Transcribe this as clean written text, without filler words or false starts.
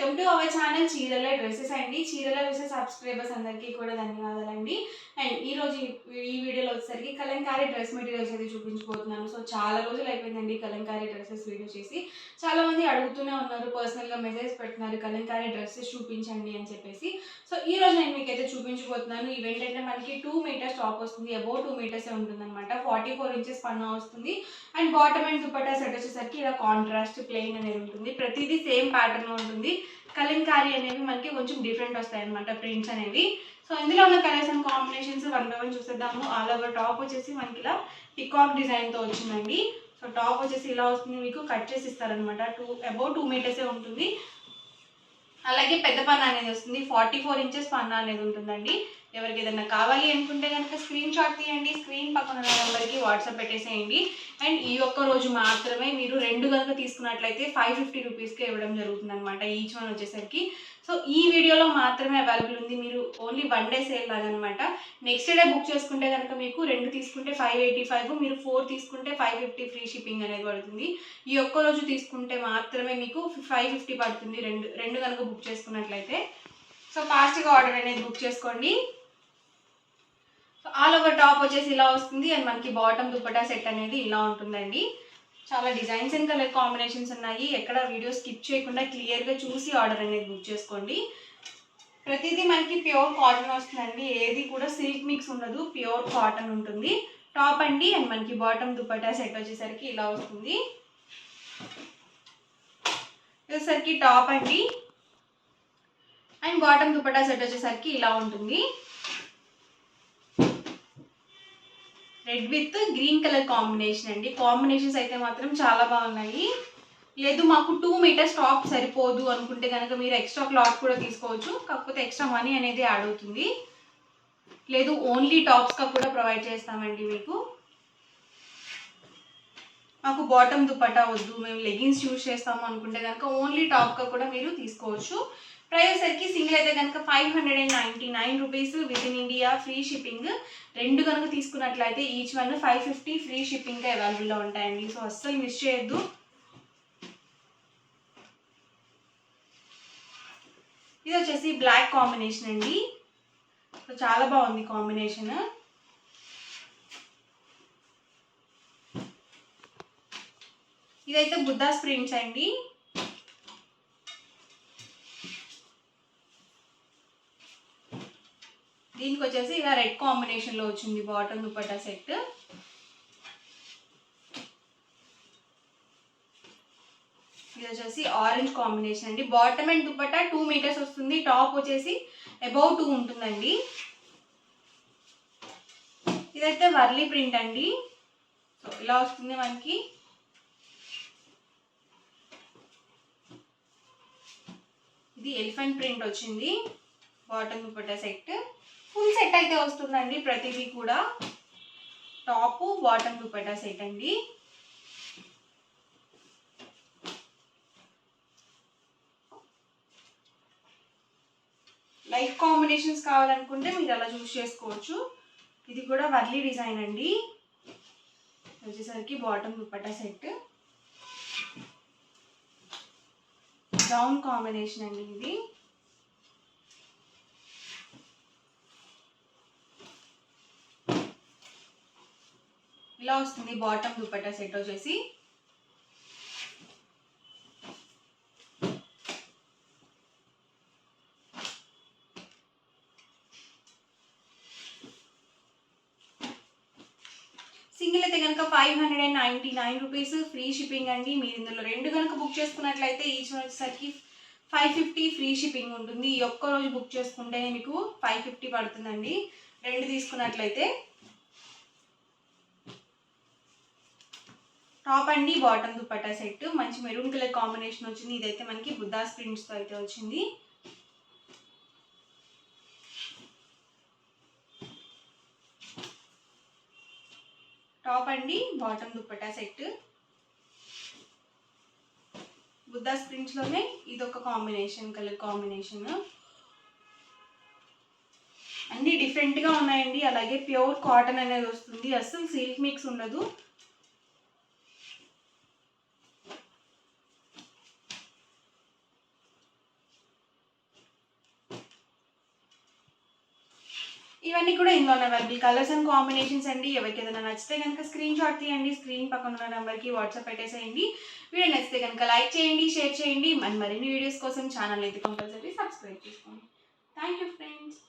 Welcome to our channel చీరల dresses అండి. చీరల డ్రెస్సెస్ సబ్స్క్రైబర్స్ అందరికీ కూడా ధన్యవాదాలండి. అండ్ ఈ వీడియోలో వచ్చేసరికి కలంకారీ డ్రెస్ మెటీరియల్స్ అయితే చూపించబోతున్నాను. సో చాలా రోజులు అయిపోయిందండి కలంకారీ డ్రెస్సెస్ వీడియో చేసి. చాలా మంది అడుగుతూనే ఉన్నారు, పర్సనల్గా మెసేజ్ పెడుతున్నారు కలంకారీ డ్రెస్సెస్ చూపించండి అని చెప్పేసి. సో ఈ రోజు నేను మీకైతే చూపించబోతున్నాను. ఇవేంటంటే మనకి 2 మీటర్స్ టాప్ వస్తుంది, అబౌవ్ 2 మీటర్స్ ఉంటుంది అనమాట. 44 ఇంచెస్ పన్నా వస్తుంది. And bottom and dupatta set వచ్చేసరికి ఇలా కాంట్రాస్ట్ ప్లెయిన్ అనేది ఉంటుంది. ప్రతిదీ సేమ్ ప్యాటర్న్ ఉంటుంది. కలంకారీ అనేవి మనకి కొంచెం డిఫరెంట్ వస్తాయి అనమాట ప్రింట్స్ అనేవి. సో ఇందులో ఉన్న కలర్స్ అండ్ కాంబినేషన్స్ 1 by 1 చూసేద్దాము. ఆల్ ఓవర్ టాప్ వచ్చేసి మనకి ఇలా పికాక్ డిజైన్తో వచ్చిందండి. సో టాప్ వచ్చేసి ఇలా వస్తుంది, మీకు కట్ చేసి ఇస్తారనమాట. అబౌవ్ 2 మీటర్సే ఉంటుంది. అలాగే పెద్ద పన్నా అనేది వస్తుంది, 44 ఇంచెస్ పన్నా అనేది ఉంటుందండి. ఎవరికి ఏదైనా కావాలి అనుకుంటే కనుక స్క్రీన్ షాట్ తీయండి, స్క్రీన్ పక్కన ఉన్న నెంబర్కి వాట్సాప్ పెట్టేసేయండి. అండ్ ఈ ఒక్క రోజు మాత్రమే మీరు 2 కనుక తీసుకున్నట్లయితే 550 రూపీస్కే ఇవ్వడం జరుగుతుంది అనమాట, ఈచ్ వన్ వచ్చేసరికి. సో ఈ వీడియోలో మాత్రమే అవైలబుల్ ఉంది, మీరు ఓన్లీ 1 డే సేల్ లాగా అనమాట. నెక్స్ట్ డే బుక్ చేసుకుంటే కనుక మీకు 2 తీసుకుంటే 585, మీరు 4 తీసుకుంటే 550 ఫ్రీ షిప్పింగ్ అనేది పడుతుంది. ఈ ఒక్క రోజు తీసుకుంటే మాత్రమే మీకు 550 పడుతుంది, రెండు కనుక బుక్ చేసుకున్నట్లయితే. సో ఫాస్ట్గా ఆర్డర్ అనేది బుక్ చేసుకోండి. సో ఆల్ ఓవర్ టాప్ వచ్చేసి ఇలా వస్తుంది. అండ్ మనకి బాటమ్ దుపట్టా సెట్ అనేది ఇలా ఉంటుందండి. చాలా డిజైన్స్ అండ్ కలర్ కాంబినేషన్స్ ఉన్నాయి. ఎక్కడ వీడియో స్కిప్ చేయకుండా క్లియర్గా చూసి ఆర్డర్ అనేది బుక్ చేసుకోండి. ప్రతిదీ మనకి ప్యూర్ కాటన్ వస్తుందండి, ఏది కూడా సిల్క్ మిక్స్ ఉండదు, ప్యూర్ కాటన్ ఉంటుంది. టాప్ అండి. అండ్ మనకి బాటమ్ దుపట్టా సెట్ వచ్చేసరికి ఇలా వస్తుంది. వచ్చేసరికి టాప్ అండి. అండ్ బాటమ్ దుపట్టా సెట్ వచ్చేసరికి ఇలా ఉంటుంది. Red with green colour combination అండి. కాంబినేషన్స్ అయితే మాత్రం చాలా బాగున్నాయి. లేదు మాకు 2 మీటర్స్ టాప్ సరిపోదు అనుకుంటే కనుక మీరు ఎక్స్ట్రా క్లాత్ కూడా తీసుకోవచ్చు, కాకపోతే ఎక్స్ట్రా మనీ అనేది యాడ్ అవుతుంది. లేదు ఓన్లీ టాప్స్గా కూడా ప్రొవైడ్ చేస్తామండి మీకు. మాకు బాటమ్ దుపట్టా వద్దు, మేము లెగిన్స్ యూజ్ చేస్తాము అనుకుంటే కనుక ఓన్లీ టాప్గా కూడా మీరు తీసుకోవచ్చు. ప్రైస్ సరికి సింగిల్ అయితే కనుక 599 rupees with in India, free shipping. 2 కనుక తీసుకున్నట్లయితే ఈచ్ వన్ 550 ఫ్రీ షిప్పింగ్ అవైలబుల్లో ఉంటాయండి. సో అస్సలు మిస్ చేయొద్దు. ఇది వచ్చేసి బ్లాక్ కాంబినేషన్ అండి. సో చాలా బాగుంది కాంబినేషన్. ఇదైతే బుద్ధాస్ ప్రింట్స్ అండి. దీనికి వచ్చేసి ఇలా రెడ్ కాంబినేషన్లో వచ్చింది బాటమ్ దుపట్టా సెట్. ఇది వచ్చేసి ఆరెంజ్ కాంబినేషన్ అండి. బాటమ్ అండ్ దుపట్టా 2 మీటర్స్ వస్తుంది, టాప్ వచ్చేసి అబౌవ్ 2 ఉంటుందండి. ఇదైతే వర్లీ ప్రింట్ అండి. సో ఇలా వస్తుంది మనకి. ఇది ఎలిఫెంట్ ప్రింట్ వచ్చింది bottom dupatta set. Full set అయితే వస్తుందండి ప్రతిదీ కూడా. టాప్ బాటమ్ దుపట్టా సెట్ అండి. లైట్ కాంబినేషన్స్ కావాలనుకుంటే మీరు అలా చూస్ చేసుకోవచ్చు. ఇది కూడా వర్లీ డిజైన్ అండి. వచ్చేసరికి bottom dupatta set. Brown combination అండి ఇది. ఇలా వస్తుంది బాటమ్ దుపట్టా సెట్ వచ్చేసి. సింగిల్ అయితే కనుక 599 రూపీస్ ఫ్రీ షిప్పింగ్ అండి. మీరు ఇందులో 2 కనుక బుక్ చేసుకున్నట్లయితే ఈచ్ వన్ వచ్చేసరికి 550 ఫ్రీ షిప్పింగ్ ఉంటుంది. ఈ ఒక్క రోజు బుక్ చేసుకుంటేనే మీకు 550 పడుతుందండి 2 తీసుకున్నట్లయితే. టాప్ అండి బాటమ్ దుపట్టా సెట్ మంచి మెరూన్ కలర్ కాంబినేషన్ వచ్చింది. ఇదైతే మనకి బుద్ధాస్ ప్రింట్స్తో అయితే వచ్చింది. టాప్ అండి బాటమ్ దుపట్టా సెట్. బుద్ధాస్ ప్రింట్స్లోనే ఇదొక కాంబినేషన్, కలర్ కాంబినేషన్. అన్నీ డిఫరెంట్గా ఉన్నాయండి. అలాగే ప్యూర్ కాటన్ అనేది వస్తుంది, అస్సలు సిల్క్ మిక్స్ ఉండదు. ఇవన్నీ కూడా ఇందులో అవైలబుల్ కలర్స్ అండ్ కాంబినేషన్స్ అండి. ఎవరికి ఏదైనా నచ్చితే కనుక స్క్రీన్ షాట్ తీయండి, స్క్రీన్ పక్కన ఉన్న నెంబర్కి వాట్సాప్ పెట్టేసేయండి. వీడియో నచ్చితే కనుక లైక్ చేయండి, షేర్ చేయండి. మరిన్ని వీడియోస్ కోసం ఛానల్ అయితే కంపల్సరీ సబ్స్క్రైబ్ చేసుకోండి. Thank you friends.